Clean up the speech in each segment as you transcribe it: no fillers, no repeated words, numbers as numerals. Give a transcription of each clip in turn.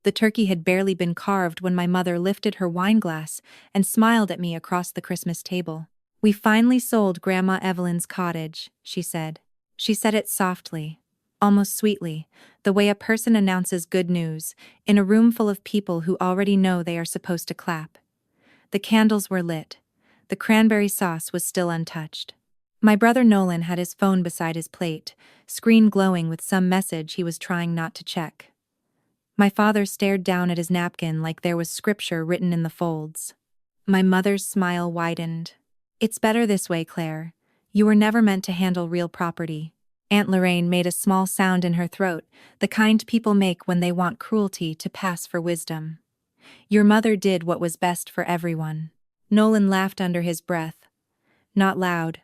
The turkey had barely been carved when my mother lifted her wine glass and smiled at me across the Christmas table. "We finally sold Grandma Evelyn's cottage," she said. She said it softly, almost sweetly, the way a person announces good news, in a room full of people who already know they are supposed to clap. The candles were lit. The cranberry sauce was still untouched. My brother Nolan had his phone beside his plate, screen glowing with some message he was trying not to check. My father stared down at his napkin like there was scripture written in the folds. My mother's smile widened. "It's better this way, Claire. You were never meant to handle real property." Aunt Lorraine made a small sound in her throat, the kind people make when they want cruelty to pass for wisdom. "Your mother did what was best for everyone." Nolan laughed under his breath. Not loud.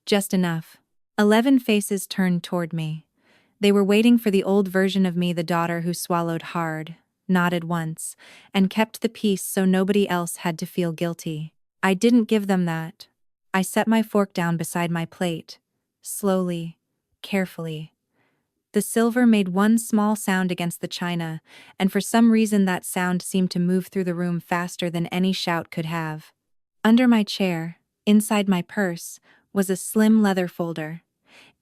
Just enough. 11 faces turned toward me. They were waiting for the old version of me, the daughter who swallowed hard, nodded once, and kept the peace so nobody else had to feel guilty. I didn't give them that. I set my fork down beside my plate, slowly, carefully. The silver made one small sound against the china, and for some reason that sound seemed to move through the room faster than any shout could have. Under my chair, inside my purse, was a slim leather folder.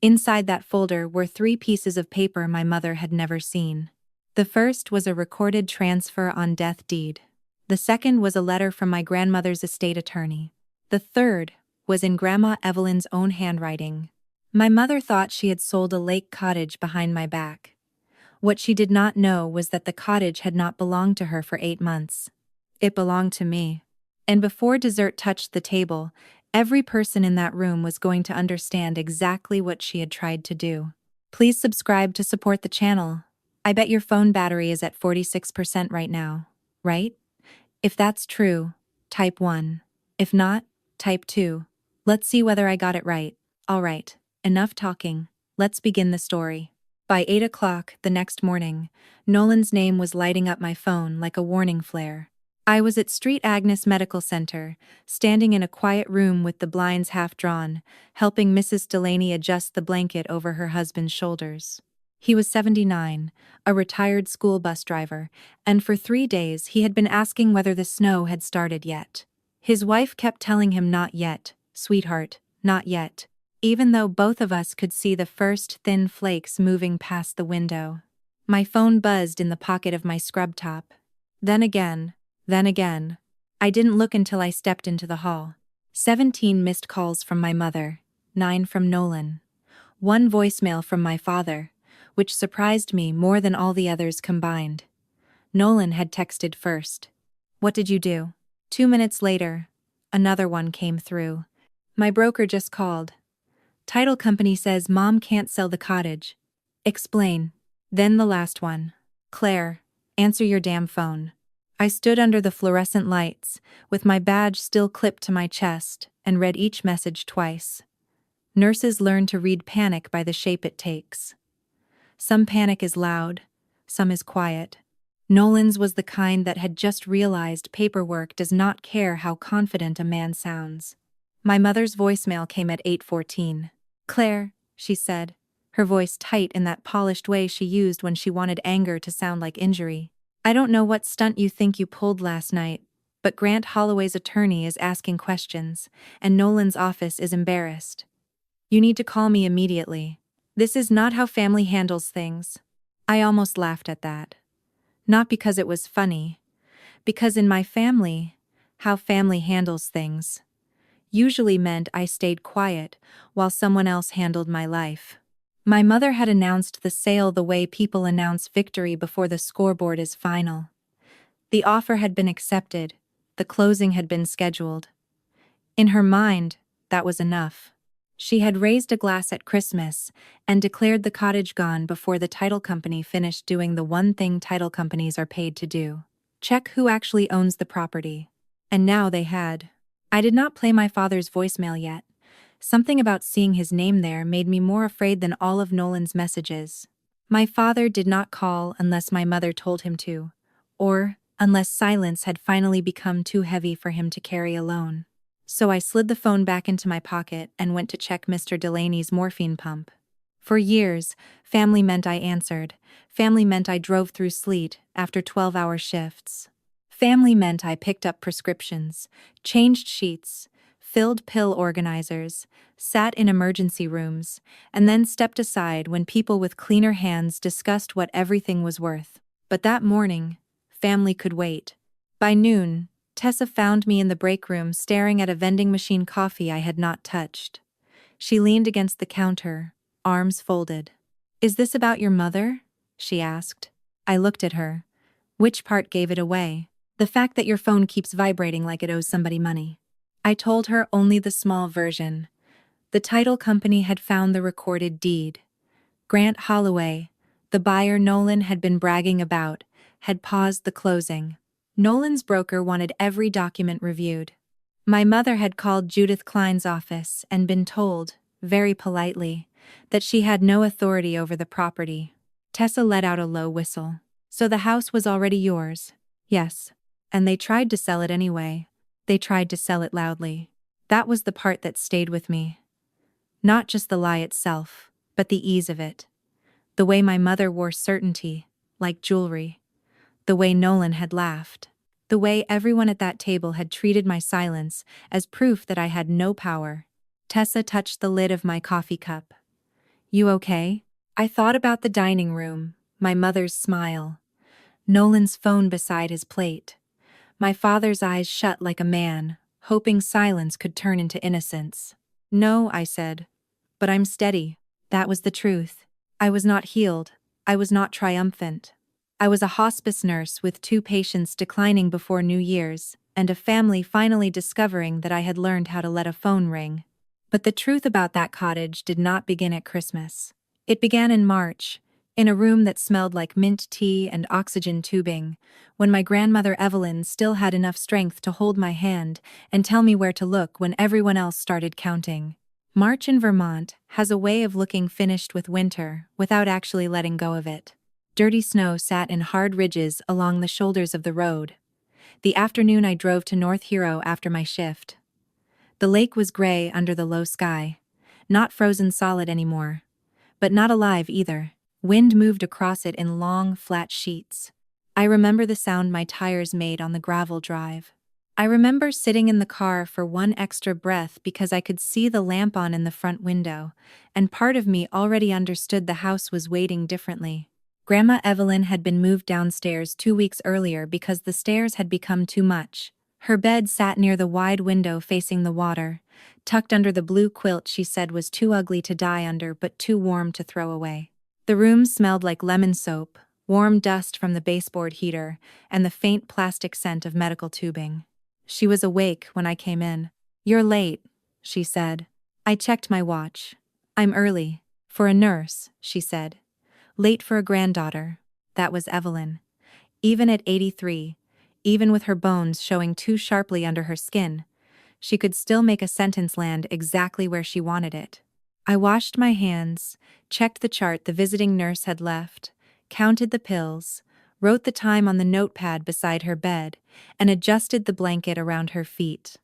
Inside that folder were 3 pieces of paper my mother had never seen. The first was a recorded transfer on death deed. The second was a letter from my grandmother's estate attorney. The third was in Grandma Evelyn's own handwriting. My mother thought she had sold a lake cottage behind my back. What she did not know was that the cottage had not belonged to her for 8 months. It belonged to me. And before dessert touched the table, every person in that room was going to understand exactly what she had tried to do. Please subscribe to support the channel. I bet your phone battery is at 46% right now, right? If that's true, type 1. If not, type 2. Let's see whether I got it right. All right, enough talking. Let's begin the story. By 8 o'clock the next morning, Nolan's name was lighting up my phone like a warning flare. I was at St. Agnes Medical Center, standing in a quiet room with the blinds half drawn, helping Mrs. Delaney adjust the blanket over her husband's shoulders. He was 79, a retired school bus driver, and for 3 days he had been asking whether the snow had started yet. His wife kept telling him, "Not yet, sweetheart, not yet," even though both of us could see the first thin flakes moving past the window. My phone buzzed in the pocket of my scrub top. Then again. I didn't look until I stepped into the hall. 17 missed calls from my mother, 9 from Nolan. 1 voicemail from my father, which surprised me more than all the others combined. Nolan had texted first. "What did you do?" 2 minutes later, another one came through. "My broker just called. Title company says Mom can't sell the cottage. Explain." Then the last one. "Claire, answer your damn phone." I stood under the fluorescent lights, with my badge still clipped to my chest, and read each message twice. Nurses learn to read panic by the shape it takes. Some panic is loud, some is quiet. Nolan's was the kind that had just realized paperwork does not care how confident a man sounds. My mother's voicemail came at 8:14. "Claire," she said, her voice tight in that polished way she used when she wanted anger to sound like injury. "I don't know what stunt you think you pulled last night, but Grant Holloway's attorney is asking questions, and Nolan's office is embarrassed. You need to call me immediately. This is not how family handles things." I almost laughed at that. Not because it was funny, because in my family, how family handles things usually meant I stayed quiet while someone else handled my life. My mother had announced the sale the way people announce victory before the scoreboard is final. The offer had been accepted, the closing had been scheduled. In her mind, that was enough. She had raised a glass at Christmas and declared the cottage gone before the title company finished doing the one thing title companies are paid to do: check who actually owns the property. And now they had. I did not play my father's voicemail yet. Something about seeing his name there made me more afraid than all of Nolan's messages. My father did not call unless my mother told him to, or unless silence had finally become too heavy for him to carry alone. So I slid the phone back into my pocket and went to check Mr. Delaney's morphine pump. For years, family meant I answered. Family meant I drove through sleet after 12-hour shifts. Family meant I picked up prescriptions, changed sheets, filled pill organizers, sat in emergency rooms, and then stepped aside when people with cleaner hands discussed what everything was worth. But that morning, family could wait. By noon, Tessa found me in the break room staring at a vending machine coffee I had not touched. She leaned against the counter, arms folded. "Is this about your mother?" she asked. I looked at her. Which part gave it away? The fact that your phone keeps vibrating like it owes somebody money. I told her only the small version. The title company had found the recorded deed. Grant Holloway, the buyer Nolan had been bragging about, had paused the closing. Nolan's broker wanted every document reviewed. My mother had called Judith Kline's office and been told, very politely, that she had no authority over the property. Tessa let out a low whistle. "So the house was already yours?" "Yes. And they tried to sell it anyway. They tried to sell it loudly." That was the part that stayed with me. Not just the lie itself, but the ease of it. The way my mother wore certainty, like jewelry. The way Nolan had laughed. The way everyone at that table had treated my silence as proof that I had no power. Tessa touched the lid of my coffee cup. "You okay?" I thought about the dining room, my mother's smile, Nolan's phone beside his plate. My father's eyes shut like a man, hoping silence could turn into innocence. "No," I said. "But I'm steady." That was the truth. I was not healed. I was not triumphant. I was a hospice nurse with 2 patients declining before New Year's, and a family finally discovering that I had learned how to let a phone ring. But the truth about that cottage did not begin at Christmas. It began in March, in a room that smelled like mint tea and oxygen tubing, when my grandmother Evelyn still had enough strength to hold my hand and tell me where to look when everyone else started counting. March in Vermont has a way of looking finished with winter without actually letting go of it. Dirty snow sat in hard ridges along the shoulders of the road. The afternoon I drove to North Hero after my shift. The lake was gray under the low sky, not frozen solid anymore, but not alive either. Wind moved across it in long, flat sheets. I remember the sound my tires made on the gravel drive. I remember sitting in the car for one extra breath because I could see the lamp on in the front window, and part of me already understood the house was waiting differently. Grandma Evelyn had been moved downstairs 2 weeks earlier because the stairs had become too much. Her bed sat near the wide window facing the water, tucked under the blue quilt she said was too ugly to die under but too warm to throw away. The room smelled like lemon soap, warm dust from the baseboard heater, and the faint plastic scent of medical tubing. She was awake when I came in. "You're late," she said. I checked my watch. "I'm early. For a nurse," she said. "Late for a granddaughter." That was Evelyn. Even at 83, even with her bones showing too sharply under her skin, she could still make a sentence land exactly where she wanted it. I washed my hands, checked the chart the visiting nurse had left, counted the pills, wrote the time on the notepad beside her bed, and adjusted the blanket around her feet.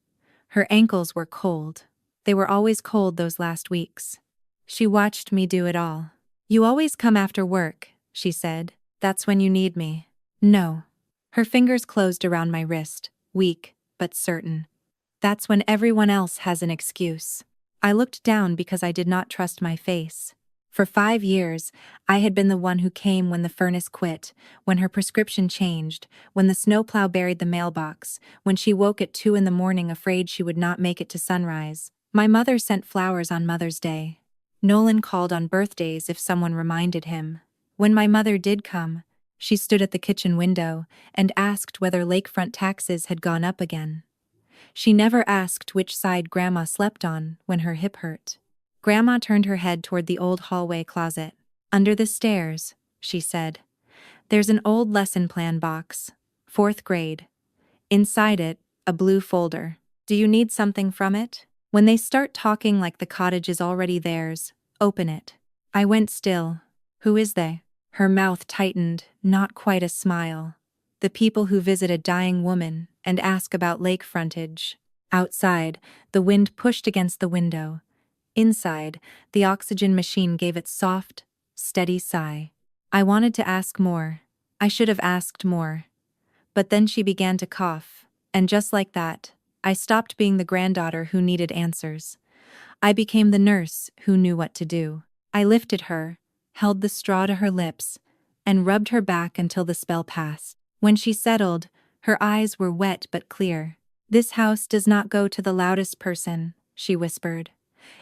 Her ankles were cold. They were always cold those last weeks. She watched me do it all. "You always come after work," she said. "That's when you need me." "No." Her fingers closed around my wrist, weak, but certain. "That's when everyone else has an excuse." I looked down because I did not trust my face. For 5 years, I had been the one who came when the furnace quit, when her prescription changed, when the snowplow buried the mailbox, when she woke at 2 in the morning afraid she would not make it to sunrise. My mother sent flowers on Mother's Day. Nolan called on birthdays if someone reminded him. When my mother did come, she stood at the kitchen window and asked whether lakefront taxes had gone up again. She never asked which side Grandma slept on when her hip hurt. Grandma turned her head toward the old hallway closet. "Under the stairs," she said. "There's an old lesson plan box, 4th grade. Inside it, a blue folder. Do you need something from it? When they start talking like the cottage is already theirs, open it." I went still. "Who is they?" Her mouth tightened, not quite a smile. "The people who visit a dying woman and ask about lake frontage." Outside, the wind pushed against the window. Inside, the oxygen machine gave its soft, steady sigh. I wanted to ask more. I should have asked more. But then she began to cough, and just like that, I stopped being the granddaughter who needed answers. I became the nurse who knew what to do. I lifted her, held the straw to her lips, and rubbed her back until the spell passed. When she settled, her eyes were wet but clear. "This house does not go to the loudest person," she whispered.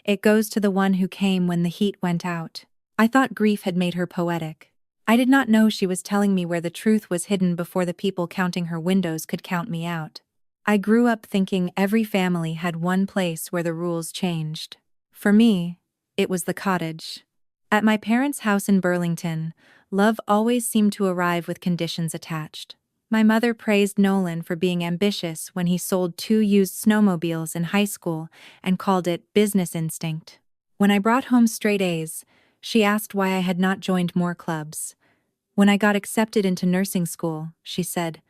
"It goes to the one who came when the heat went out." I thought grief had made her poetic. I did not know she was telling me where the truth was hidden before the people counting her windows could count me out. I grew up thinking every family had one place where the rules changed. For me, it was the cottage. At my parents' house in Burlington, love always seemed to arrive with conditions attached. My mother praised Nolan for being ambitious when he sold 2 used snowmobiles in high school and called it business instinct. When I brought home straight A's, she asked why I had not joined more clubs. When I got accepted into nursing school, she said,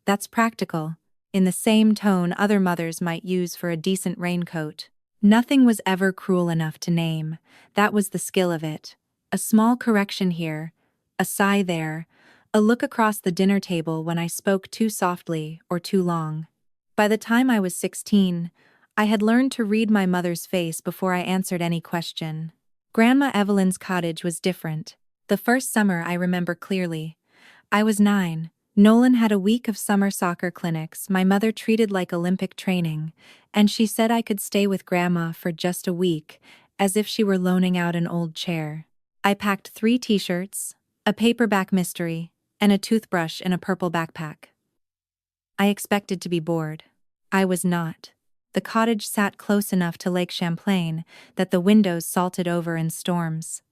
"That's practical," in the same tone other mothers might use for a decent raincoat. Nothing was ever cruel enough to name. That was the skill of it. A small correction here, a sigh there, a look across the dinner table when I spoke too softly or too long. By the time I was 16, I had learned to read my mother's face before I answered any question. Grandma Evelyn's cottage was different. The first summer I remember clearly. I was 9. Nolan had a week of summer soccer clinics my mother treated like Olympic training, and she said I could stay with Grandma for just a week, as if she were loaning out an old chair. I packed 3 t-shirts, a paperback mystery, and a toothbrush in a purple backpack. I expected to be bored. I was not. The cottage sat close enough to Lake Champlain that the windows salted over in storms.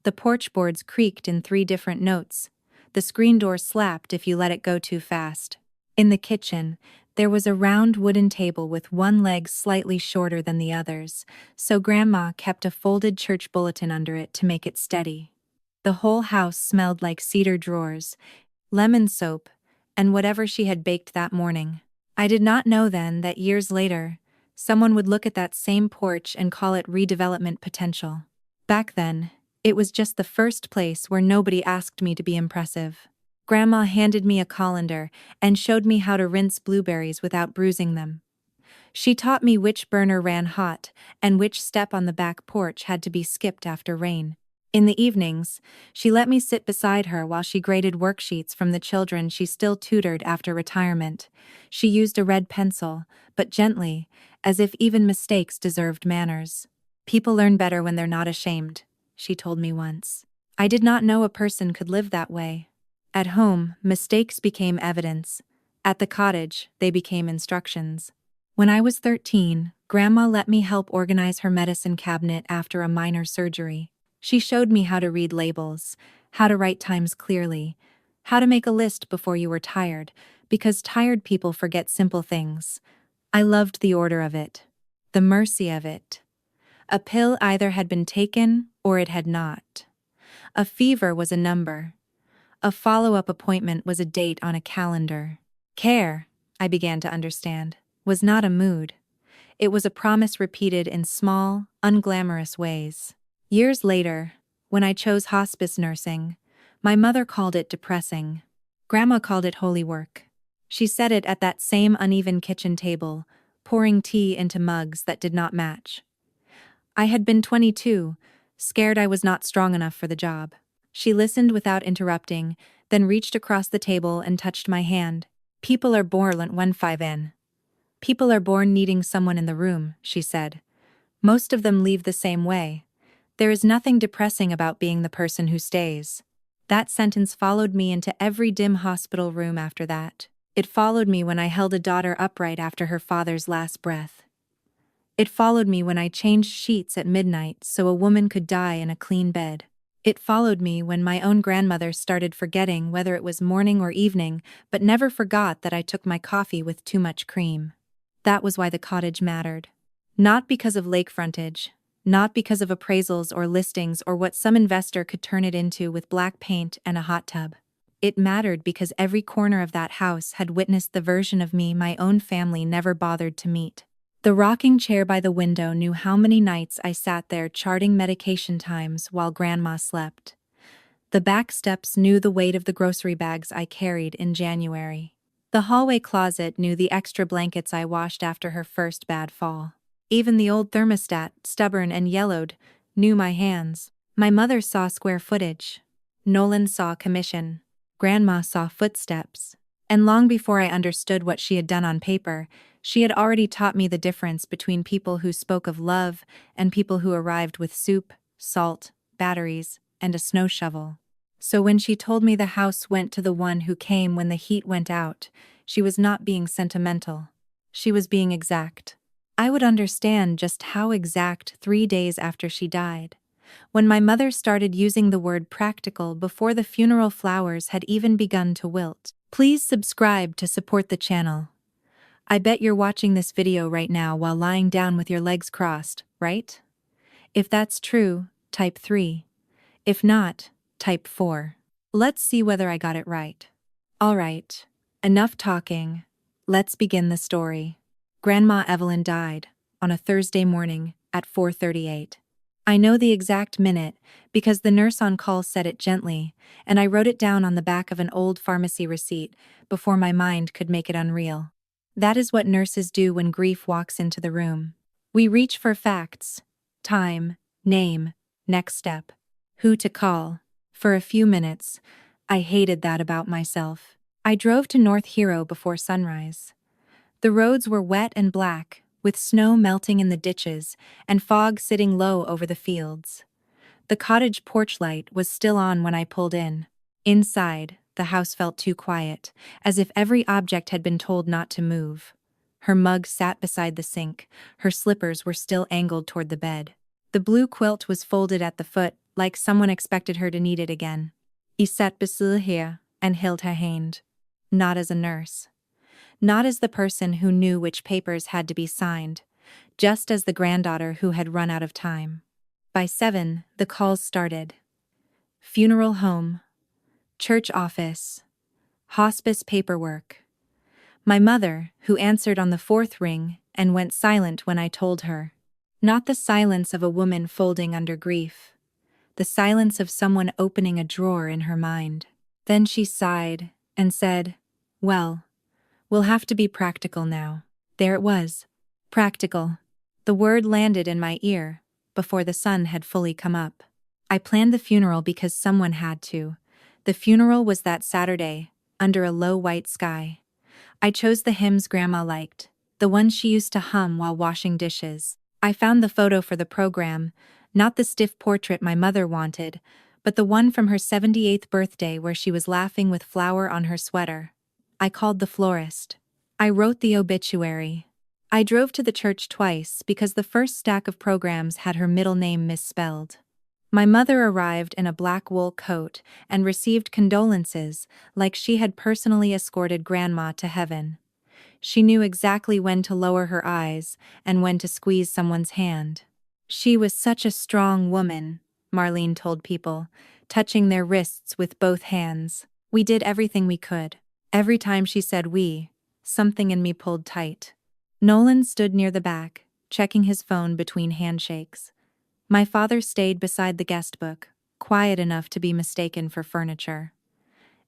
The porch boards creaked in 3 different notes. The screen door slapped if you let it go too fast. In the kitchen, there was a round wooden table with one leg slightly shorter than the others, so Grandma kept a folded church bulletin under it to make it steady. The whole house smelled like cedar drawers, lemon soap, and whatever she had baked that morning. I did not know then that years later, someone would look at that same porch and call it redevelopment potential. Back then, it was just the first place where nobody asked me to be impressive. Grandma handed me a colander and showed me how to rinse blueberries without bruising them. She taught me which burner ran hot and which step on the back porch had to be skipped after rain. In the evenings, she let me sit beside her while she graded worksheets from the children she still tutored after retirement. She used a red pencil, but gently, as if even mistakes deserved manners. "People learn better when they're not ashamed," she told me once. I did not know a person could live that way. At home, mistakes became evidence. At the cottage, they became instructions. When I was 13, Grandma let me help organize her medicine cabinet after a minor surgery. She showed me how to read labels, how to write times clearly, how to make a list before you were tired, because tired people forget simple things. I loved the order of it, the mercy of it. A pill either had been taken or it had not. A fever was a number. A follow-up appointment was a date on a calendar. Care, I began to understand, was not a mood. It was a promise repeated in small, unglamorous ways. Years later, when I chose hospice nursing, my mother called it depressing. Grandma called it holy work. She said it at that same uneven kitchen table, pouring tea into mugs that did not match. I had been 22, scared I was not strong enough for the job. She listened without interrupting, then reached across the table and touched my hand. "People are born 15 in. People are born needing someone in the room," she said. "Most of them leave the same way. There is nothing depressing about being the person who stays." That sentence followed me into every dim hospital room after that. It followed me when I held a daughter upright after her father's last breath. It followed me when I changed sheets at midnight so a woman could die in a clean bed. It followed me when my own grandmother started forgetting whether it was morning or evening, but never forgot that I took my coffee with too much cream. That was why the cottage mattered. Not because of lake frontage, not because of appraisals or listings or what some investor could turn it into with black paint and a hot tub. It mattered because every corner of that house had witnessed the version of me my own family never bothered to meet. The rocking chair by the window knew how many nights I sat there charting medication times while Grandma slept. The back steps knew the weight of the grocery bags I carried in January. The hallway closet knew the extra blankets I washed after her first bad fall. Even the old thermostat, stubborn and yellowed, knew my hands. My mother saw square footage. Nolan saw commission. Grandma saw footsteps. And long before I understood what she had done on paper, she had already taught me the difference between people who spoke of love and people who arrived with soup, salt, batteries, and a snow shovel. So when she told me the house went to the one who came when the heat went out, she was not being sentimental. She was being exact. I would understand just how exact 3 days after she died, when my mother started using the word practical before the funeral flowers had even begun to wilt. Please subscribe to support the channel. I bet you're watching this video right now while lying down with your legs crossed, right? If that's true, type 3. If not, type 4. Let's see whether I got it right. Alright, enough talking. Let's begin the story. Grandma Evelyn died on a Thursday morning at 4:38. I know the exact minute because the nurse on call said it gently, and I wrote it down on the back of an old pharmacy receipt before my mind could make it unreal. That is what nurses do when grief walks into the room. We reach for facts: time, name, next step, who to call. For a few minutes, I hated that about myself. I drove to North Hero before sunrise. The roads were wet and black, with snow melting in the ditches and fog sitting low over the fields. The cottage porch light was still on when I pulled in. Inside, the house felt too quiet, as if every object had been told not to move. Her mug sat beside the sink, her slippers were still angled toward the bed. The blue quilt was folded at the foot, like someone expected her to need it again. I sat beside her and held her hand. Not as a nurse. Not as the person who knew which papers had to be signed, just as the granddaughter who had run out of time. By 7, the calls started. Funeral home, church office, hospice paperwork. My mother, who answered on the 4th ring and went silent when I told her. Not the silence of a woman folding under grief. The silence of someone opening a drawer in her mind. Then she sighed and said, "Well, we'll have to be practical now." There it was. Practical. The word landed in my ear before the sun had fully come up. I planned the funeral because someone had to. The funeral was that Saturday, under a low white sky. I chose the hymns Grandma liked, the ones she used to hum while washing dishes. I found the photo for the program, not the stiff portrait my mother wanted, but the one from her 78th birthday where she was laughing with flour on her sweater. I called the florist. I wrote the obituary. I drove to the church twice because the first stack of programs had her middle name misspelled. My mother arrived in a black wool coat and received condolences like she had personally escorted Grandma to heaven. She knew exactly when to lower her eyes and when to squeeze someone's hand. She was such a strong woman, Marlene told people, touching their wrists with both hands. We did everything we could. Every time she said we, something in me pulled tight. Nolan stood near the back, checking his phone between handshakes. My father stayed beside the guest book, quiet enough to be mistaken for furniture.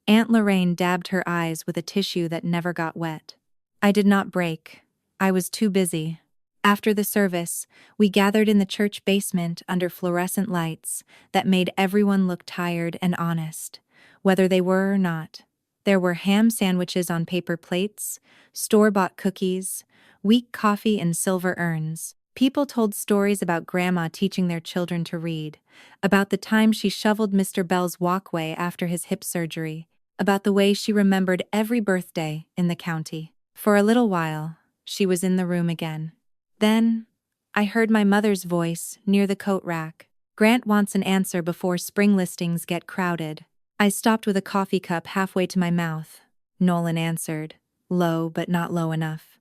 Aunt Lorraine dabbed her eyes with a tissue that never got wet. I did not break. I was too busy. After the service, we gathered in the church basement under fluorescent lights that made everyone look tired and honest, whether they were or not. There were ham sandwiches on paper plates, store-bought cookies, weak coffee in silver urns. People told stories about Grandma teaching their children to read, about the time she shoveled Mr. Bell's walkway after his hip surgery, about the way she remembered every birthday in the county. For a little while, she was in the room again. Then, I heard my mother's voice near the coat rack. "Grant wants an answer before spring listings get crowded." I stopped with a coffee cup halfway to my mouth. Nolan answered, low but not low enough.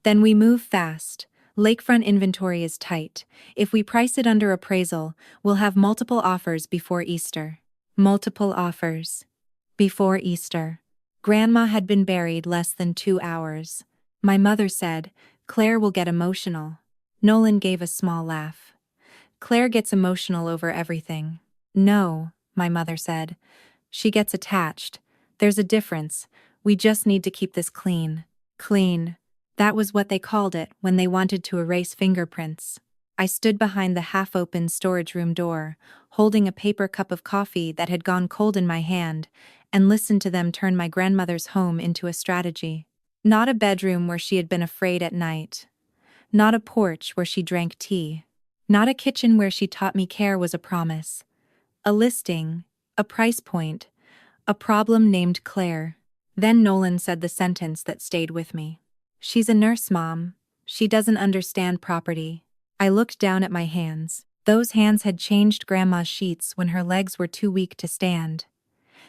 "Then we move fast. Lakefront inventory is tight. If we price it under appraisal, we'll have multiple offers before Easter." Multiple offers. Before Easter. Grandma had been buried less than 2 hours. My mother said, Claire will get emotional. Nolan gave a small laugh. Claire gets emotional over everything. No, my mother said. She gets attached. There's a difference. We just need to keep this clean. Clean. That was what they called it when they wanted to erase fingerprints. I stood behind the half-open storage room door, holding a paper cup of coffee that had gone cold in my hand, and listened to them turn my grandmother's home into a strategy. Not a bedroom where she had been afraid at night. Not a porch where she drank tea. Not a kitchen where she taught me care was a promise. A listing, a price point, a problem named Claire. Then Nolan said the sentence that stayed with me. She's a nurse, Mom. She doesn't understand property. I looked down at my hands. Those hands had changed Grandma's sheets when her legs were too weak to stand.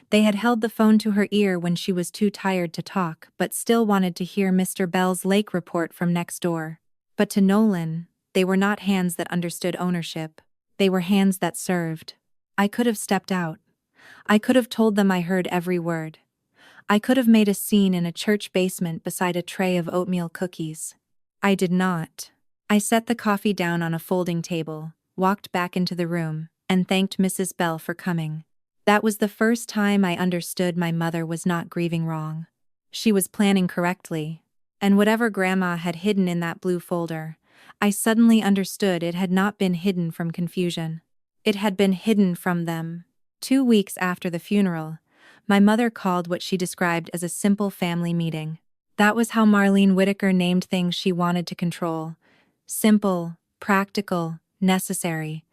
They had held the phone to her ear when she was too tired to talk, but still wanted to hear Mr. Bell's lake report from next door. But to Nolan, they were not hands that understood ownership. They were hands that served. I could have stepped out. I could have told them I heard every word. I could have made a scene in a church basement beside a tray of oatmeal cookies. I did not. I set the coffee down on a folding table, walked back into the room, and thanked Mrs. Bell for coming. That was the first time I understood my mother was not grieving wrong. She was planning correctly. And whatever Grandma had hidden in that blue folder, I suddenly understood it had not been hidden from confusion. It had been hidden from them. 2 weeks after the funeral, my mother called what she described as a simple family meeting. That was how Marlene Whitaker named things she wanted to control. Simple, practical, necessary.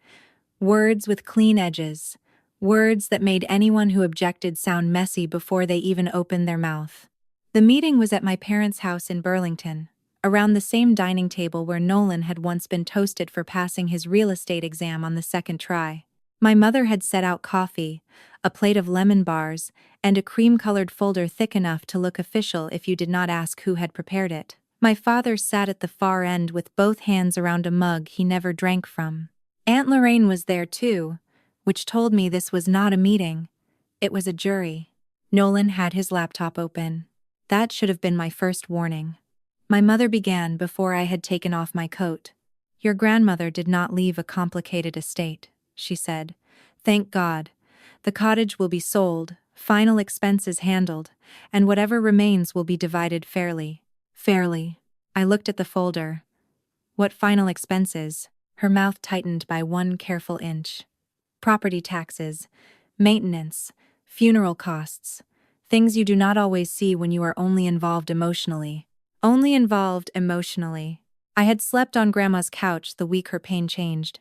Words with clean edges. Words that made anyone who objected sound messy before they even opened their mouth. The meeting was at my parents' house in Burlington, around the same dining table where Nolan had once been toasted for passing his real estate exam on the second try. My mother had set out coffee, a plate of lemon bars, and a cream-colored folder thick enough to look official if you did not ask who had prepared it. My father sat at the far end with both hands around a mug he never drank from. Aunt Lorraine was there too, which told me this was not a meeting. It was a jury. Nolan had his laptop open. That should have been my first warning. My mother began before I had taken off my coat. Your grandmother did not leave a complicated estate, she said. Thank God. The cottage will be sold, final expenses handled, and whatever remains will be divided fairly. Fairly. I looked at the folder. What final expenses? Her mouth tightened by 1 careful inch. Property taxes, maintenance, funeral costs. Things you do not always see when you are only involved emotionally. Only involved emotionally. I had slept on Grandma's couch the week her pain changed.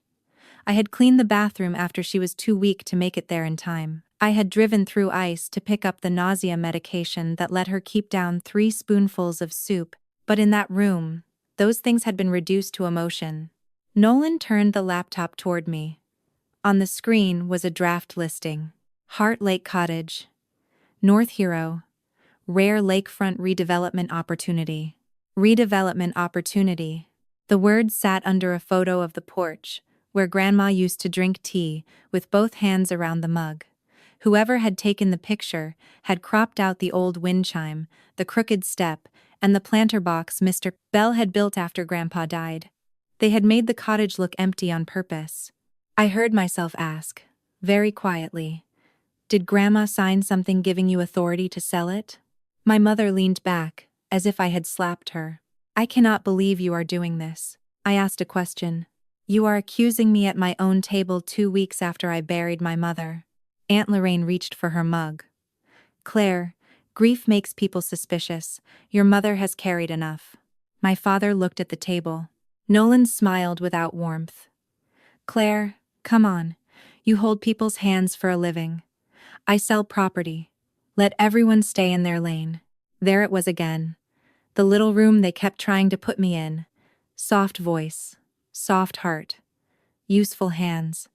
I had cleaned the bathroom after she was too weak to make it there in time. I had driven through ice to pick up the nausea medication that let her keep down 3 spoonfuls of soup, but in that room, those things had been reduced to emotion. Nolan turned the laptop toward me. On the screen was a draft listing. Heart Lake Cottage. North Hero. Rare lakefront redevelopment opportunity. Redevelopment opportunity. The words sat under a photo of the porch, where Grandma used to drink tea, with both hands around the mug. Whoever had taken the picture had cropped out the old wind chime, the crooked step, and the planter box Mr. Bell had built after Grandpa died. They had made the cottage look empty on purpose. I heard myself ask, very quietly, did Grandma sign something giving you authority to sell it? My mother leaned back, as if I had slapped her. I cannot believe you are doing this. I asked a question. You are accusing me at my own table 2 weeks after I buried my mother. Aunt Lorraine reached for her mug. Claire, grief makes people suspicious. Your mother has carried enough. My father looked at the table. Nolan smiled without warmth. Claire, come on. You hold people's hands for a living. I sell property. Let everyone stay in their lane. There it was again. The little room they kept trying to put me in. Soft voice. Soft heart. Useful hands.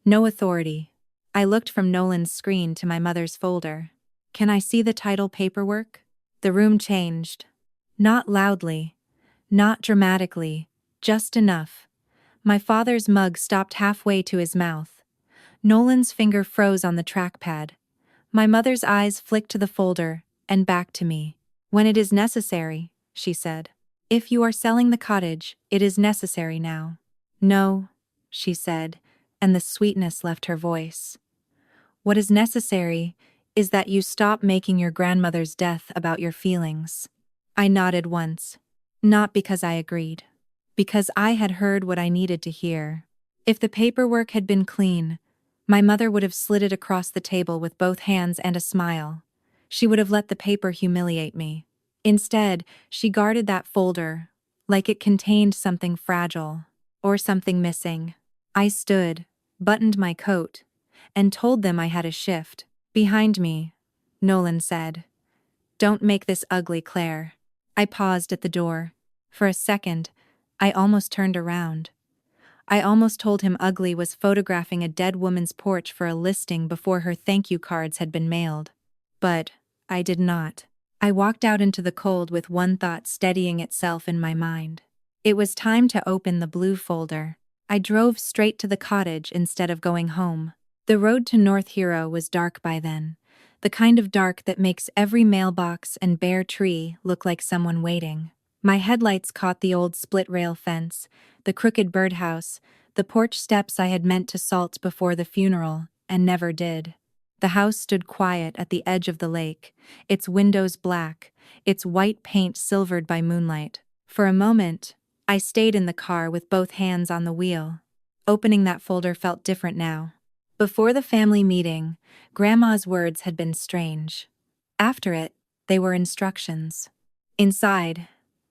No authority. I looked from Nolan's screen to my mother's folder. Can I see the title paperwork? The room changed. Not loudly. Not dramatically. Just enough. My father's mug stopped halfway to his mouth. Nolan's finger froze on the trackpad. My mother's eyes flicked to the folder, and back to me. When it is necessary, she said. If you are selling the cottage, it is necessary now. No, she said, and the sweetness left her voice. What is necessary is that you stop making your grandmother's death about your feelings. I nodded once. Not because I agreed. Because I had heard what I needed to hear. If the paperwork had been clean, my mother would have slid it across the table with both hands and a smile. She would have let the paper humiliate me. Instead, she guarded that folder, like it contained something fragile, or something missing. I stood, buttoned my coat, and told them I had a shift. Behind me, Nolan said, "Don't make this ugly, Claire." I paused at the door. For a second, I almost turned around. I almost told him ugly was photographing a dead woman's porch for a listing before her thank you cards had been mailed. But I did not. I walked out into the cold with one thought steadying itself in my mind. It was time to open the blue folder. I drove straight to the cottage instead of going home. The road to North Hero was dark by then, the kind of dark that makes every mailbox and bare tree look like someone waiting. My headlights caught the old split-rail fence, the crooked birdhouse, the porch steps I had meant to salt before the funeral, and never did. The house stood quiet at the edge of the lake, its windows black, its white paint silvered by moonlight. For a moment, I stayed in the car with both hands on the wheel. Opening that folder felt different now. Before the family meeting, Grandma's words had been strange. After it, they were instructions. Inside,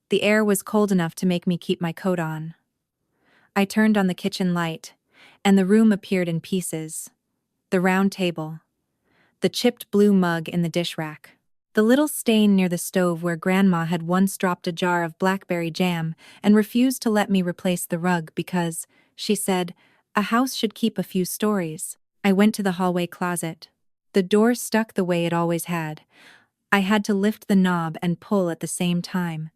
the air was cold enough to make me keep my coat on. I turned on the kitchen light, and the room appeared in pieces. The round table, the chipped blue mug in the dish rack, the little stain near the stove where Grandma had once dropped a jar of blackberry jam and refused to let me replace the rug because, she said, a house should keep a few stories. I went to the hallway closet. The door stuck the way it always had. I had to lift the knob and pull at the same time.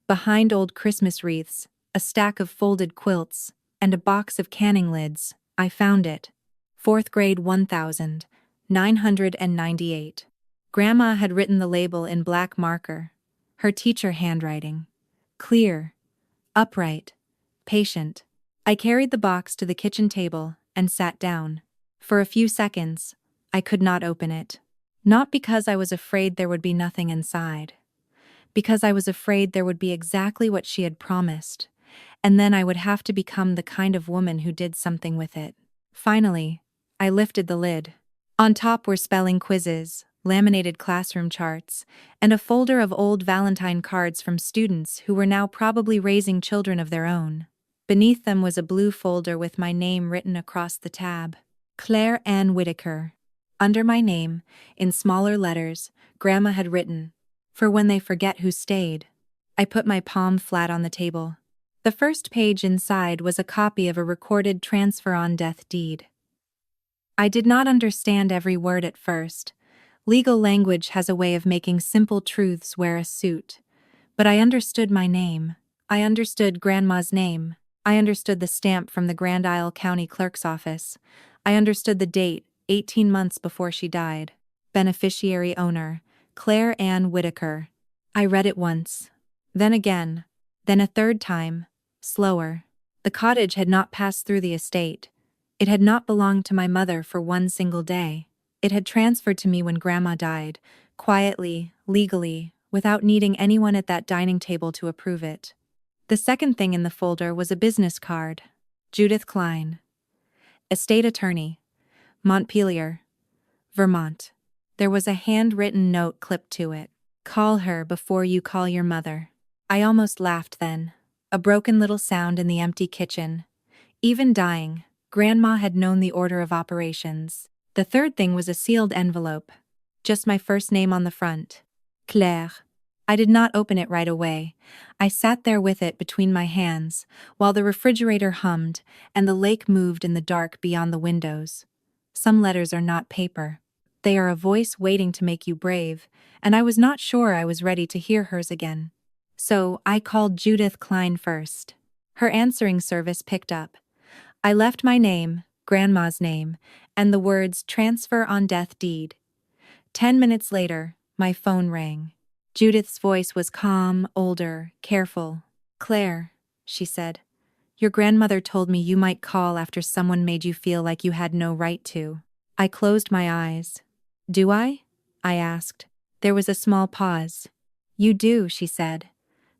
Behind old Christmas wreaths, a stack of folded quilts, and a box of canning lids, I found it. 4th grade 1998. Grandma had written the label in black marker, her teacher handwriting. Clear, upright, patient. I carried the box to the kitchen table and sat down. For a few seconds, I could not open it. Not because I was afraid there would be nothing inside. Because I was afraid there would be exactly what she had promised, and then I would have to become the kind of woman who did something with it. Finally, I lifted the lid. On top were spelling quizzes, laminated classroom charts, and a folder of old Valentine cards from students who were now probably raising children of their own. Beneath them was a blue folder with my name written across the tab. Claire Ann Whitaker. Under my name, in smaller letters, Grandma had written, "For when they forget who stayed." I put my palm flat on the table. The first page inside was a copy of a recorded transfer on death deed. I did not understand every word at first. Legal language has a way of making simple truths wear a suit. But I understood my name. I understood Grandma's name. I understood the stamp from the Grand Isle County Clerk's office. I understood the date, 18 months before she died. Beneficiary owner, Claire Ann Whitaker. I read it once. Then again. Then a third time. Slower. The cottage had not passed through the estate. It had not belonged to my mother for one single day. It had transferred to me when Grandma died, quietly, legally, without needing anyone at that dining table to approve it. The second thing in the folder was a business card. Judith Kline. Estate attorney. Montpelier, Vermont. There was a handwritten note clipped to it. Call her before you call your mother. I almost laughed then. A broken little sound in the empty kitchen. Even dying, Grandma had known the order of operations. The third thing was a sealed envelope. Just my first name on the front. Claire. I did not open it right away. I sat there with it between my hands, while the refrigerator hummed and the lake moved in the dark beyond the windows. Some letters are not paper. They are a voice waiting to make you brave, and I was not sure I was ready to hear hers again. So I called Judith Kline first. Her answering service picked up. I left my name, Grandma's name, and the words "transfer on death deed." 10 minutes later, my phone rang. Judith's voice was calm, older, careful. "Claire," she said, "your grandmother told me you might call after someone made you feel like you had no right to." I closed my eyes. "Do I?" I asked. There was a small pause. "You do," she said.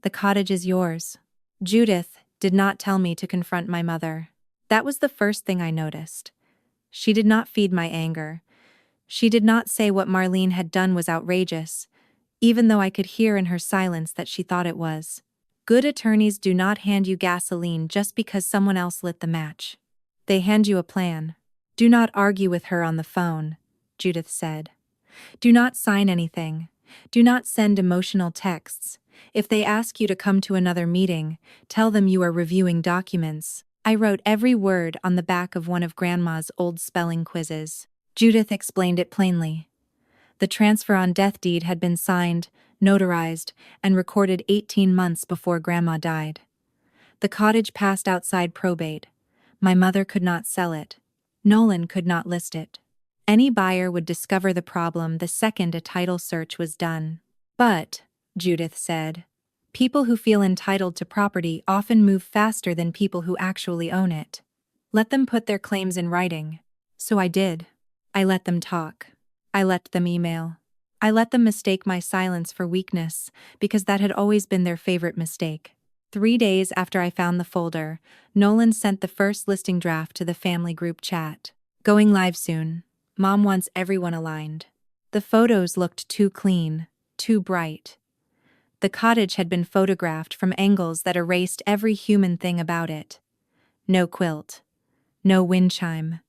"The cottage is yours." Judith did not tell me to confront my mother. That was the first thing I noticed. She did not feed my anger. She did not say what Marlene had done was outrageous, even though I could hear in her silence that she thought it was. Good attorneys do not hand you gasoline just because someone else lit the match. They hand you a plan. "Do not argue with her on the phone," Judith said. "Do not sign anything. Do not send emotional texts. If they ask you to come to another meeting, tell them you are reviewing documents." I wrote every word on the back of one of Grandma's old spelling quizzes. Judith explained it plainly. The transfer on death deed had been signed, notarized, and recorded 18 months before Grandma died. The cottage passed outside probate. My mother could not sell it. Nolan could not list it. Any buyer would discover the problem the second a title search was done. "But," Judith said, "people who feel entitled to property often move faster than people who actually own it. Let them put their claims in writing." So I did. I let them talk. I let them email. I let them mistake my silence for weakness, because that had always been their favorite mistake. 3 days after I found the folder, Nolan sent the first listing draft to the family group chat. "Going live soon. Mom wants everyone aligned." The photos looked too clean, too bright. The cottage had been photographed from angles that erased every human thing about it. No quilt. No wind chime.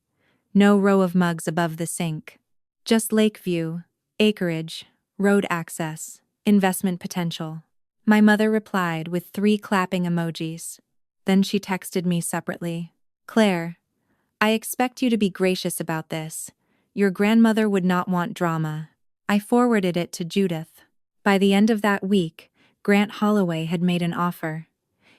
No row of mugs above the sink. Just lake view, acreage, road access, investment potential. My mother replied with 3 clapping emojis. Then she texted me separately. "Claire, I expect you to be gracious about this. Your grandmother would not want drama." I forwarded it to Judith. By the end of that week, Grant Holloway had made an offer.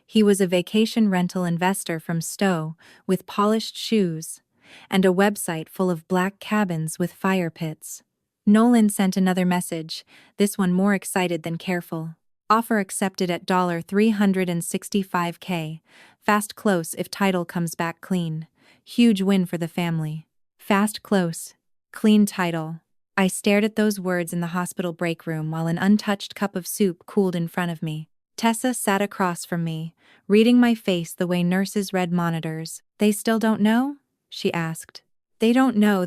He was a vacation rental investor from Stowe, with polished shoes, and a website full of black cabins with fire pits. Nolan sent another message, this one more excited than careful. "Offer accepted at $365K. Fast close if title comes back clean. Huge win for the family." Fast close. Clean title. I stared at those words in the hospital break room while an untouched cup of soup cooled in front of me. Tessa sat across from me, reading my face the way nurses read monitors. "They still don't know?" she asked. They don't know.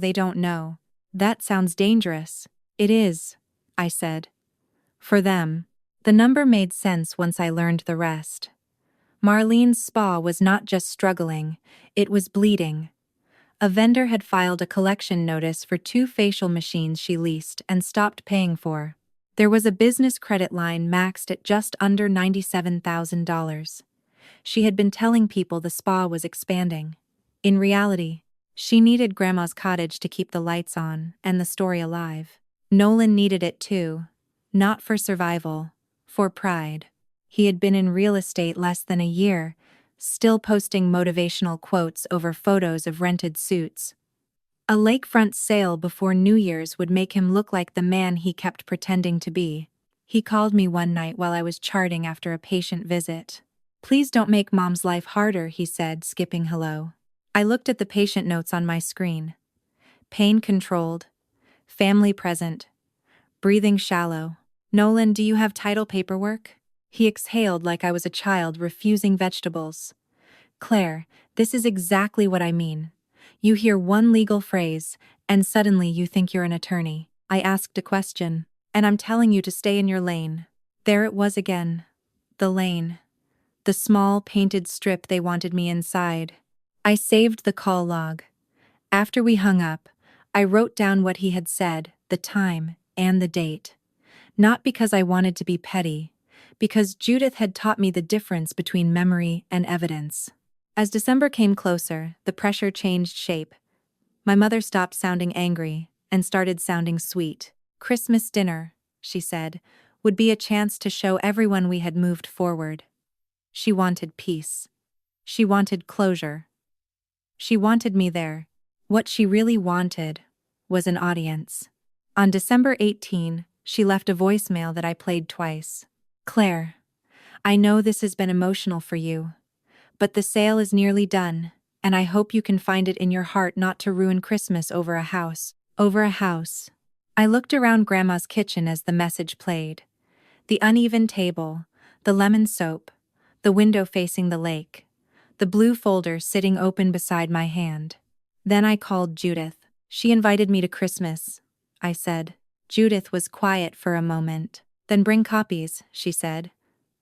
That sounds dangerous." "It is," I said. "For them." The number made sense once I learned the rest. Marlene's spa was not just struggling, it was bleeding. A vendor had filed a collection notice for 2 facial machines she leased and stopped paying for. There was a business credit line maxed at just under $97,000. She had been telling people the spa was expanding. In reality, she needed Grandma's cottage to keep the lights on and the story alive. Nolan needed it too. Not for survival, for pride. He had been in real estate less than a year, still posting motivational quotes over photos of rented suits. A lakefront sale before New Year's would make him look like the man he kept pretending to be. He called me one night while I was charting after a patient visit. "Please don't make Mom's life harder," he said, skipping hello. I looked at the patient notes on my screen. Pain controlled. Family present. Breathing shallow. "Nolan, do you have title paperwork?" He exhaled like I was a child refusing vegetables. "Claire, this is exactly what I mean. You hear one legal phrase, and suddenly you think you're an attorney." I asked a question. "And I'm telling you to stay in your lane." There it was again. The lane. The small, painted strip they wanted me inside. I saved the call log. After we hung up, I wrote down what he had said, the time, and the date. Not because I wanted to be petty, because Judith had taught me the difference between memory and evidence. As December came closer, the pressure changed shape. My mother stopped sounding angry and started sounding sweet. Christmas dinner, she said, would be a chance to show everyone we had moved forward. She wanted peace. She wanted closure. She wanted me there. What she really wanted was an audience. On December 18, She left a voicemail that I played twice. Claire, I know this has been emotional for you, but the sale is nearly done, and I hope you can find it in your heart not to ruin Christmas over a house. Over a house. I looked around Grandma's kitchen as the message played. The uneven table, the lemon soap, the window facing the lake, the blue folder sitting open beside my hand. Then I called Judith. She invited me to Christmas, I said. Judith was quiet for a moment. Then bring copies, she said.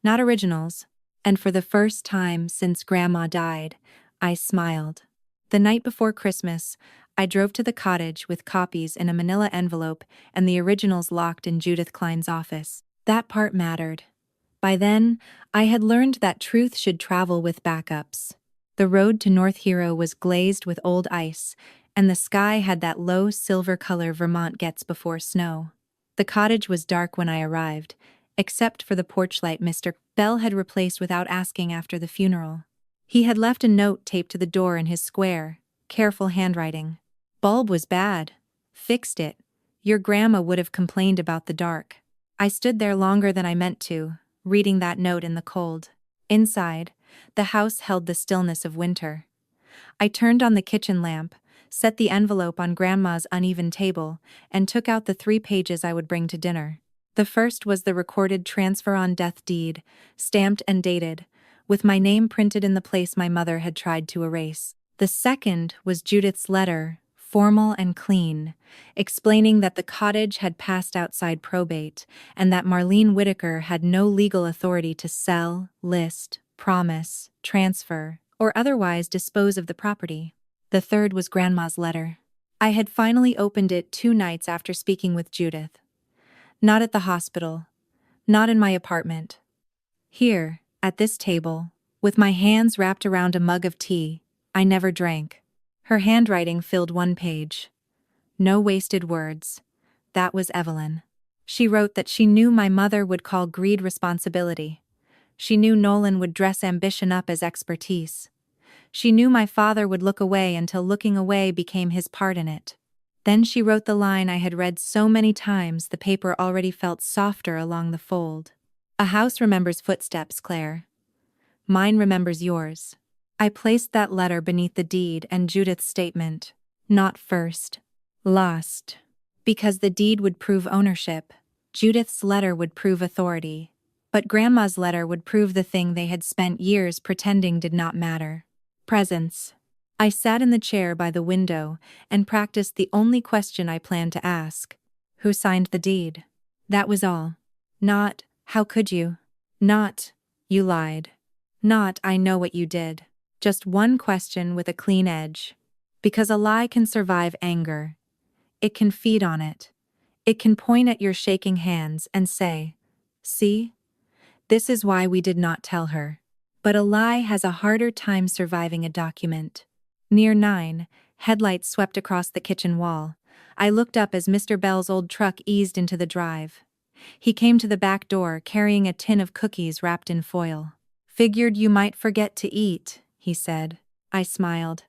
Not originals. And for the first time since Grandma died, I smiled. The night before Christmas, I drove to the cottage with copies in a manila envelope and the originals locked in Judith Kline's office. That part mattered. By then, I had learned that truth should travel with backups. The road to North Hero was glazed with old ice, and the sky had that low silver color Vermont gets before snow. The cottage was dark when I arrived, except for the porch light Mr. Bell had replaced without asking after the funeral. He had left a note taped to the door in his square, careful handwriting. Bulb was bad. Fixed it. Your grandma would have complained about the dark. I stood there longer than I meant to, reading that note in the cold. Inside, the house held the stillness of winter. I turned on the kitchen lamp, set the envelope on Grandma's uneven table, and took out the 3 pages I would bring to dinner. The first was the recorded transfer on death deed, stamped and dated, with my name printed in the place my mother had tried to erase. The second was Judith's letter, formal and clean, explaining that the cottage had passed outside probate and that Marlene Whitaker had no legal authority to sell, list, promise, transfer, or otherwise dispose of the property. The third was Grandma's letter. I had finally opened it 2 nights after speaking with Judith. Not at the hospital. Not in my apartment. Here, at this table, with my hands wrapped around a mug of tea I never drank. Her handwriting filled 1 page. No wasted words. That was Evelyn. She wrote that she knew my mother would call greed responsibility. She knew Nolan would dress ambition up as expertise. She knew my father would look away until looking away became his part in it. Then she wrote the line I had read so many times the paper already felt softer along the fold. A house remembers footsteps, Claire. Mine remembers yours. I placed that letter beneath the deed and Judith's statement. Not first. Lost. Because the deed would prove ownership, Judith's letter would prove authority. But Grandma's letter would prove the thing they had spent years pretending did not matter. Presence. I sat in the chair by the window and practiced the only question I planned to ask. Who signed the deed? That was all. Not, how could you? Not, you lied. Not, I know what you did. Just one question with a clean edge. Because a lie can survive anger. It can feed on it. It can point at your shaking hands and say, see? This is why we did not tell her. But a lie has a harder time surviving a document. Near 9, headlights swept across the kitchen wall. I looked up as Mr. Bell's old truck eased into the drive. He came to the back door carrying a tin of cookies wrapped in foil. Figured you might forget to eat, he said. I smiled.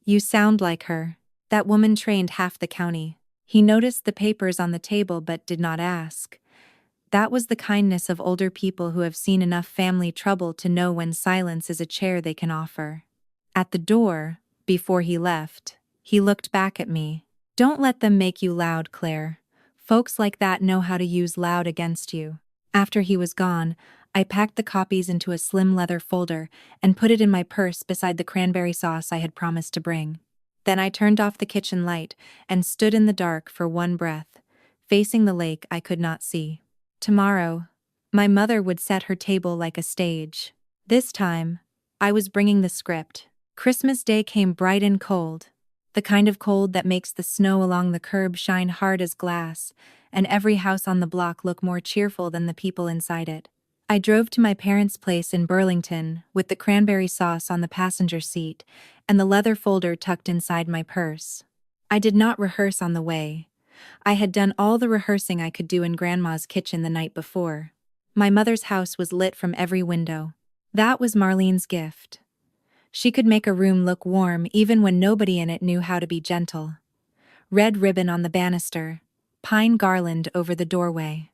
You sound like her. That woman trained half the county. He noticed the papers on the table but did not ask. That was the kindness of older people who have seen enough family trouble to know when silence is a chair they can offer. At the door, before he left, he looked back at me. Don't let them make you loud, Claire. Folks like that know how to use loud against you. After he was gone, I packed the copies into a slim leather folder and put it in my purse beside the cranberry sauce I had promised to bring. Then I turned off the kitchen light and stood in the dark for one breath, facing the lake I could not see. Tomorrow, my mother would set her table like a stage. This time, I was bringing the script. Christmas Day came bright and cold, the kind of cold that makes the snow along the curb shine hard as glass, and every house on the block look more cheerful than the people inside it. I drove to my parents' place in Burlington with the cranberry sauce on the passenger seat and the leather folder tucked inside my purse. I did not rehearse on the way. I had done all the rehearsing I could do in Grandma's kitchen the night before. My mother's house was lit from every window. That was Marlene's gift. She could make a room look warm even when nobody in it knew how to be gentle. Red ribbon on the banister, Pine garland over the doorway.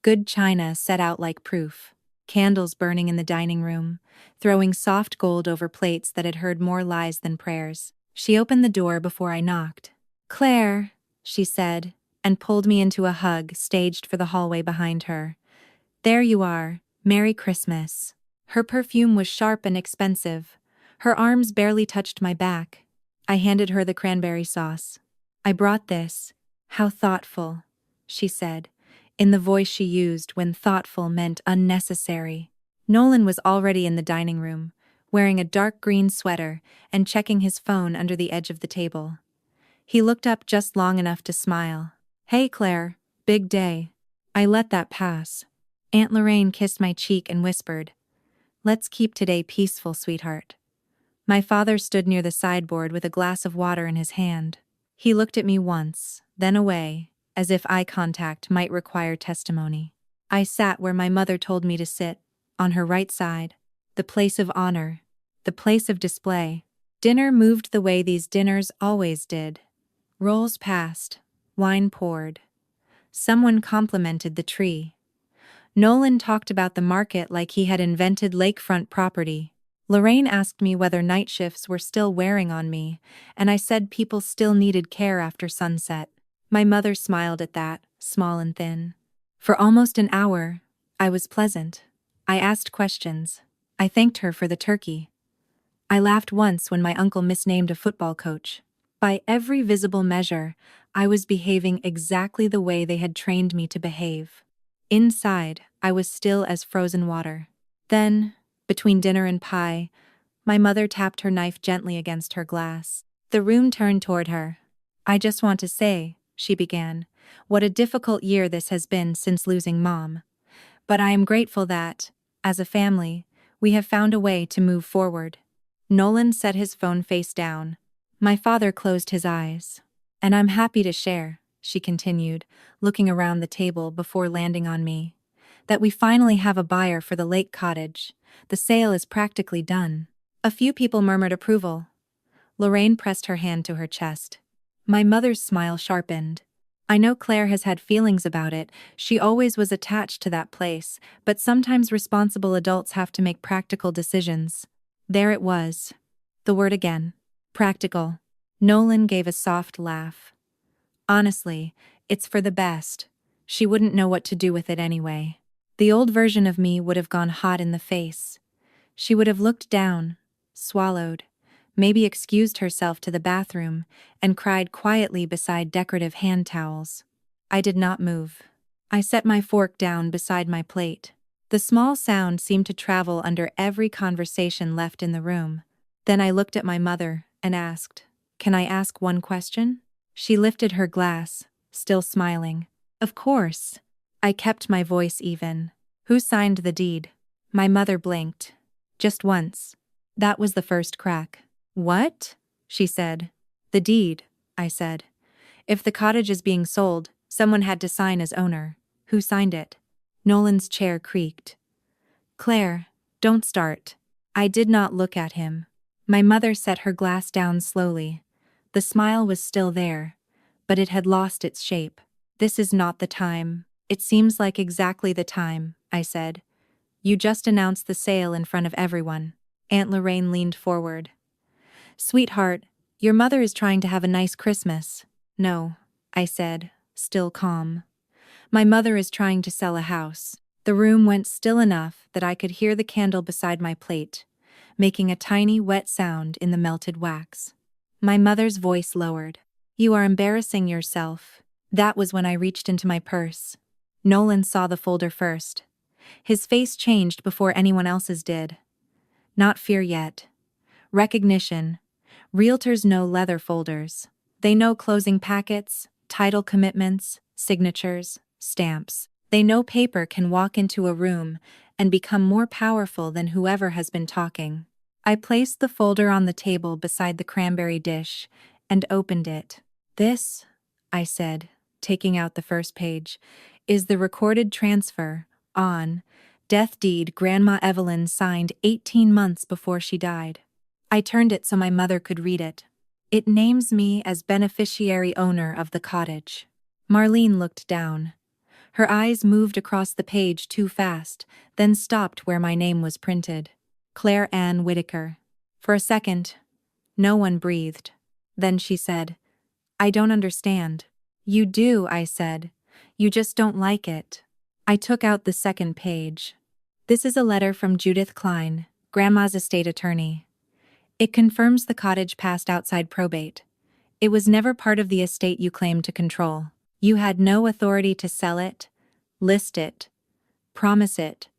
Good china set out like proof. Candles burning in the dining room, throwing soft gold over plates that had heard more lies than prayers. She opened the door before I knocked. "Claire," she said, and pulled me into a hug staged for the hallway behind her. "There you are. Merry Christmas." Her perfume was sharp and expensive. Her arms barely touched my back. I handed her the cranberry sauce. "I brought this." "How thoughtful," she said, in the voice she used when thoughtful meant unnecessary. Nolan was already in the dining room, wearing a dark green sweater and checking his phone under the edge of the table. He looked up just long enough to smile. "Hey Claire, big day." I let that pass. Aunt Lorraine kissed my cheek and whispered, "Let's keep today peaceful, sweetheart." My father stood near the sideboard with a glass of water in his hand. He looked at me once, then away, as if eye contact might require testimony. I sat where my mother told me to sit, on her right side, the place of honor, the place of display. Dinner moved the way these dinners always did. Rolls passed, wine poured. Someone complimented the tree. Nolan talked about the market like he had invented lakefront property. Lorraine asked me whether night shifts were still wearing on me, and I said people still needed care after sunset. My mother smiled at that, small and thin. For almost an hour, I was pleasant. I asked questions. I thanked her for the turkey. I laughed once when my uncle misnamed a football coach. By every visible measure, I was behaving exactly the way they had trained me to behave. Inside, I was still as frozen water. Then, between dinner and pie, my mother tapped her knife gently against her glass. The room turned toward her. "I just want to say," she began, "what a difficult year this has been since losing Mom. But I am grateful that, as a family, we have found a way to move forward." Nolan set his phone face down. My father closed his eyes. "And I'm happy to share," she continued, looking around the table before landing on me, "that we finally have a buyer for the lake cottage. The sale is practically done." A few people murmured approval. Lorraine pressed her hand to her chest. My mother's smile sharpened. "I know Claire has had feelings about it. She always was attached to that place, but sometimes responsible adults have to make practical decisions." There it was. The word again. Practical. Nolan gave a soft laugh. "Honestly, it's for the best. She wouldn't know what to do with it anyway." The old version of me would have gone hot in the face. She would have looked down, swallowed, maybe excused herself to the bathroom, and cried quietly beside decorative hand towels. I did not move. I set my fork down beside my plate. The small sound seemed to travel under every conversation left in the room. Then I looked at my mother and asked, "Can I ask one question?" She lifted her glass, still smiling. "Of course." I kept my voice even. "Who signed the deed?" My mother blinked. "Just once." That was the first crack. "What?" she said. "The deed," I said. "If the cottage is being sold, someone had to sign as owner. Who signed it?" Nolan's chair creaked. "Claire, don't start." I did not look at him. My mother set her glass down slowly. The smile was still there, but it had lost its shape. "This is not the time." "It seems like exactly the time," I said. "You just announced the sale in front of everyone." Aunt Lorraine leaned forward. "Sweetheart, your mother is trying to have a nice Christmas." "No," I said, still calm. "My mother is trying to sell a house." The room went still enough that I could hear the candle beside my plate, making a tiny wet sound in the melted wax. My mother's voice lowered. "You are embarrassing yourself." That was when I reached into my purse. Nolan saw the folder first. His face changed before anyone else's did. Not fear yet. Recognition. Realtors know leather folders. They know closing packets, title commitments, signatures, stamps. They know paper can walk into a room and become more powerful than whoever has been talking. I placed the folder on the table beside the cranberry dish and opened it. "This," I said, taking out the first page, "is the recorded transfer on death deed Grandma Evelyn signed 18 months before she died." I turned it so my mother could read it. "It names me as beneficiary owner of the cottage." Marlene looked down. Her eyes moved across the page too fast, then stopped where my name was printed. Claire Ann Whitaker. For a second, no one breathed. Then she said, "I don't understand." "You do," I said. "You just don't like it." I took out the second page. "This is a letter from Judith Kline, Grandma's estate attorney. It confirms the cottage passed outside probate. It was never part of the estate you claimed to control. You had no authority to sell it, list it, promise it,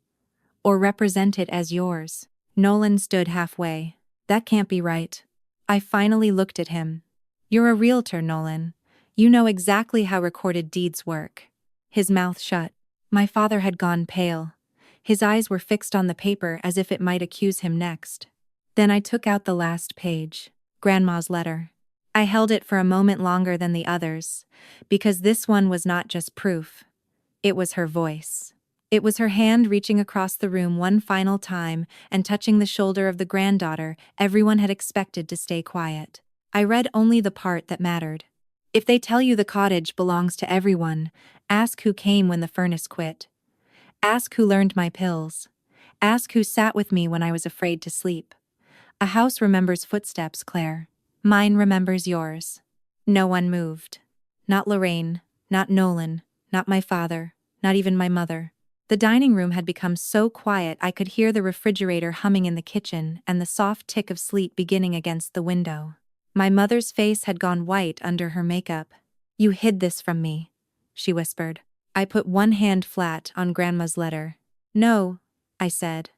or represent it as yours." Nolan stood halfway. "That can't be right." I finally looked at him. "You're a realtor, Nolan. You know exactly how recorded deeds work." His mouth shut. My father had gone pale. His eyes were fixed on the paper as if it might accuse him next. Then I took out the last page. Grandma's letter. I held it for a moment longer than the others, because this one was not just proof. It was her voice. It was her hand reaching across the room one final time and touching the shoulder of the granddaughter everyone had expected to stay quiet. I read only the part that mattered. "If they tell you the cottage belongs to everyone, ask who came when the furnace quit. Ask who learned my pills. Ask who sat with me when I was afraid to sleep. A house remembers footsteps, Claire. Mine remembers yours." No one moved. Not Lorraine, not Nolan, not my father, not even my mother. The dining room had become so quiet I could hear the refrigerator humming in the kitchen and the soft tick of sleet beginning against the window. My mother's face had gone white under her makeup. "You hid this from me," she whispered. I put one hand flat on Grandma's letter. "No," I said.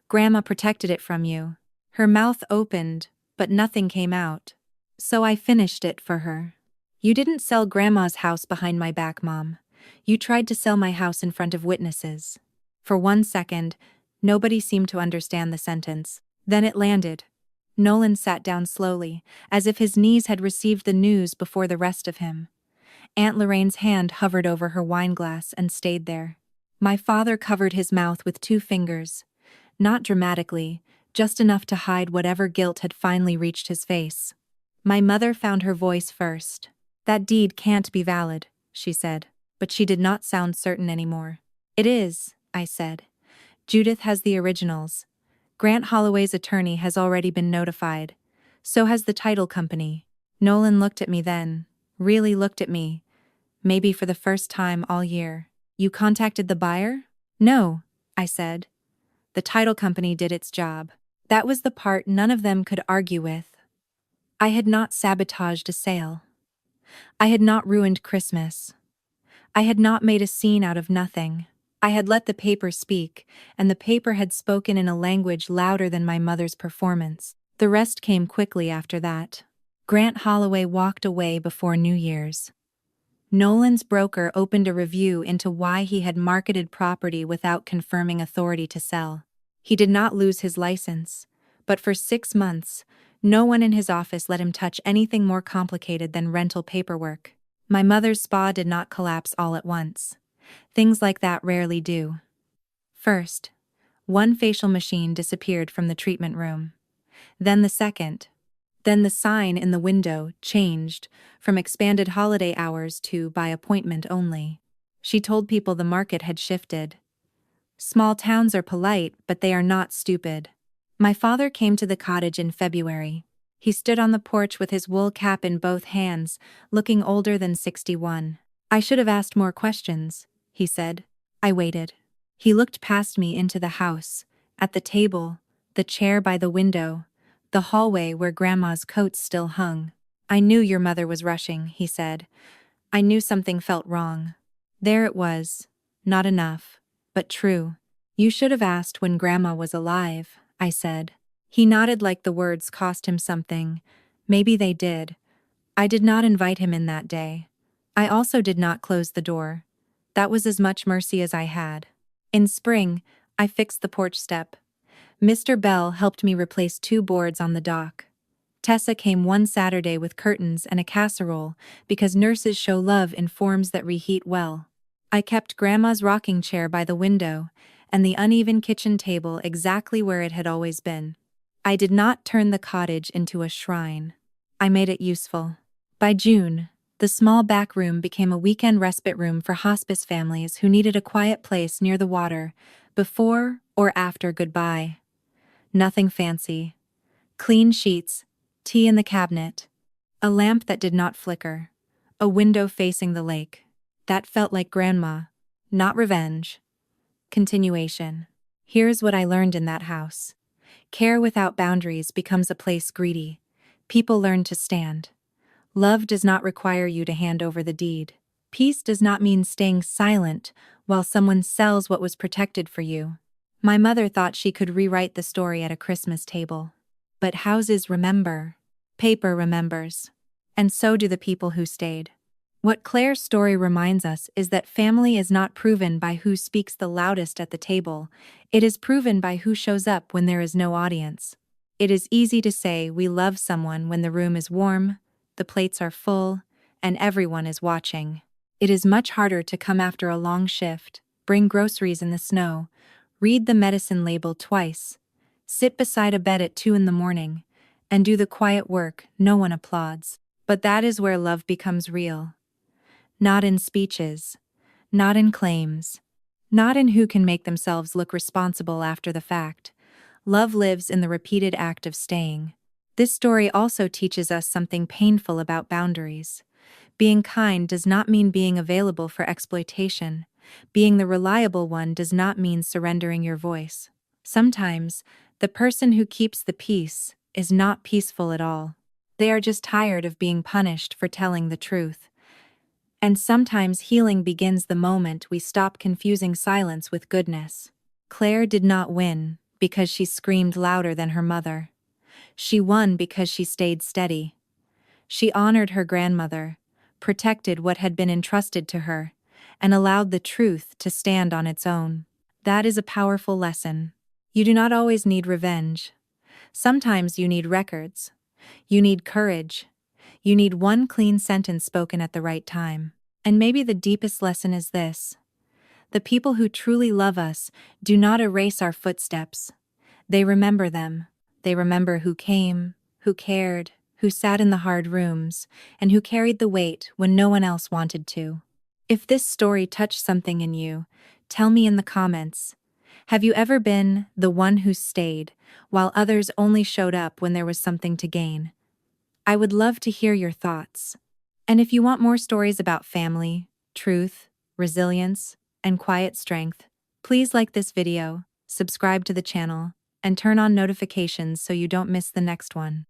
"Grandma protected it from you." Her mouth opened, but nothing came out. "So I finished it for her." "You didn't sell Grandma's house behind my back, Mom. You tried to sell my house in front of witnesses." For 1 second, nobody seemed to understand the sentence. Then it landed. Nolan sat down slowly, as if his knees had received the news before the rest of him. Aunt Lorraine's hand hovered over her wineglass and stayed there. My father covered his mouth with 2 fingers. Not dramatically, just enough to hide whatever guilt had finally reached his face. My mother found her voice first. "That deed can't be valid," she said. But she did not sound certain anymore. "It is," I said. "Judith has the originals. Grant Holloway's attorney has already been notified. So has the title company." Nolan looked at me then, really looked at me, maybe for the first time all year. "You contacted the buyer?" "No," I said. "The title company did its job." That was the part none of them could argue with. I had not sabotaged a sale. I had not ruined Christmas. I had not made a scene out of nothing. I had let the paper speak, and the paper had spoken in a language louder than my mother's performance. The rest came quickly after that. Grant Holloway walked away before New Year's. Nolan's broker opened a review into why he had marketed property without confirming authority to sell. He did not lose his license, but for 6 months, no one in his office let him touch anything more complicated than rental paperwork. My mother's spa did not collapse all at once. Things like that rarely do. First, one facial machine disappeared from the treatment room. Then the second. Then the sign in the window changed from expanded holiday hours to by appointment only. She told people the market had shifted. Small towns are polite, but they are not stupid. My father came to the cottage in February. He stood on the porch with his wool cap in both hands, looking older than 61. "I should have asked more questions," he said. I waited. He looked past me into the house, at the table, the chair by the window, the hallway where Grandma's coats still hung. "I knew your mother was rushing," he said. "I knew something felt wrong." There it was. Not enough, but true. "You should have asked when Grandma was alive," I said. He nodded like the words cost him something. Maybe they did. I did not invite him in that day. I also did not close the door. That was as much mercy as I had. In spring, I fixed the porch step. Mr. Bell helped me replace 2 boards on the dock. Tessa came one Saturday with curtains and a casserole because nurses show love in forms that reheat well. I kept Grandma's rocking chair by the window and the uneven kitchen table exactly where it had always been. I did not turn the cottage into a shrine. I made it useful. By June, The small back room became a weekend respite room for hospice families who needed a quiet place near the water, before or after goodbye. Nothing fancy. Clean sheets, tea in the cabinet, a lamp that did not flicker, a window facing the lake. That felt like grandma. Not revenge. Continuation. Here's what I learned in that house. Care without boundaries becomes a place greedy. People learn to stand. Love does not require you to hand over the deed. Peace does not mean staying silent while someone sells what was protected for you. My mother thought she could rewrite the story at a Christmas table. But houses remember. Paper remembers. And so do the people who stayed. What Claire's story reminds us is that family is not proven by who speaks the loudest at the table. It is proven by who shows up when there is no audience. It is easy to say we love someone when the room is warm, the plates are full, and everyone is watching. It is much harder to come after a long shift, bring groceries in the snow, read the medicine label twice, sit beside a bed at 2 in the morning, and do the quiet work no one applauds. But that is where love becomes real. Not in speeches, not in claims, not in who can make themselves look responsible after the fact. Love lives in the repeated act of staying. This story also teaches us something painful about boundaries. Being kind does not mean being available for exploitation. Being the reliable one does not mean surrendering your voice. Sometimes, the person who keeps the peace is not peaceful at all. They are just tired of being punished for telling the truth. And sometimes healing begins the moment we stop confusing silence with goodness. Claire did not win because she screamed louder than her mother. She won because she stayed steady. She honored her grandmother, protected what had been entrusted to her, and allowed the truth to stand on its own. That is a powerful lesson. You do not always need revenge. Sometimes you need records. You need courage. You need one clean sentence spoken at the right time. And maybe the deepest lesson is this. The people who truly love us do not erase our footsteps. They remember them. They remember who came, who cared, who sat in the hard rooms, and who carried the weight when no one else wanted to. If this story touched something in you, tell me in the comments. Have you ever been the one who stayed, while others only showed up when there was something to gain? I would love to hear your thoughts. And if you want more stories about family, truth, resilience, and quiet strength, please like this video, subscribe to the channel, and turn on notifications so you don't miss the next one.